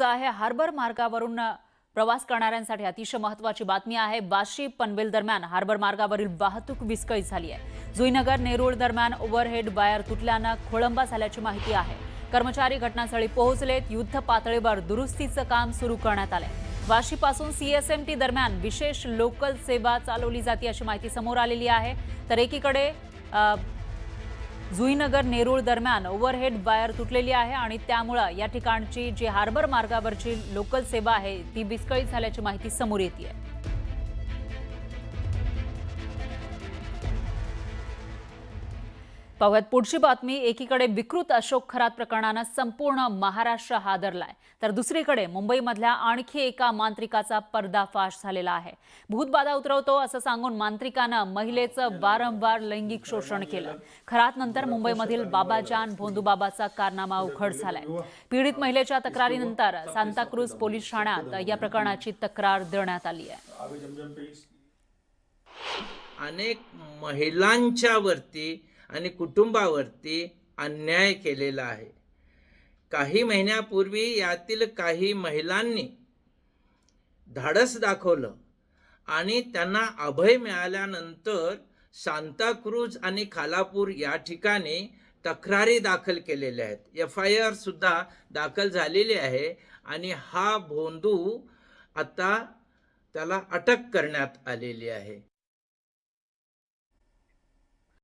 आहे हार्बर मार्गावरून प्रवास करणाऱ्यांसाठी अतिशय महत्त्वाची बातमी आहे। वाशी पनवेल दरम्यान हार्बर मार्गावरील वाहतूक विस्कळीत झाली आहे। जुईनगर नेरूळ दरम्यान ओव्हरहेड वायर तुटल्याने खोळंबा झाल्याची माहिती आहे। कर्मचारी घटनास्थळी पोहोचलेत। युद्ध पातळीवर दुरुस्तीचं काम सुरू करण्यात आले। वाशीपासून सीएसएमटी दरम्यान विशेष लोकल सेवा चालवली जाते अशी माहिती समोर आलेली आहे। तर एकीकडे जुईनगर नेरूळ दरम्यान ओव्हरहेड वायर तुटलेली आहे आणि त्यामुळे या ठिकाणची जी हार्बर मार्गावरची लोकल सेवा आहे ती विस्कळीत झाल्याची माहिती समोर येते आहे। पाहूयात पुढची बातमी। एकीकडे विकृत अशोक खरात प्रकरणाने संपूर्ण महाराष्ट्र हादरलाय, तर दुसरीकडे मुंबईमधल्या आणखी एका मांत्रिकाचा पर्दाफाश झालेला आहे। भूतबाधा उतरवतो असं सांगून मांत्रिकानं महिलेचं वारंवार लैंगिक शोषण केलं। खरातनंतर मुंबईमधील बाबाजान भोंदूबाबाचा कारनामा उघड झालाय। पीडित महिलेच्या तक्रारीनंतर सांताक्रूज पोलीस ठाण्यात या प्रकरणाची तक्रार देण्यात आली आहे। अनेक महिलांच्या वरती आणि कुटुंबावरती अन्याय केलेला आहे। काही महिन्यापूर्वी यातील काही महिलांनी धाडस दाखवलं आणि त्यांना अभय मिळाल्यानंतर सांताक्रूज आणि खालापूर या ठिकाणी तक्रारी दाखल केलेल्या आहेत। FIR सुद्धा दाखल झालेली आहे आणि हा भोंदू आता त्याला अटक करण्यात आलेली आहे।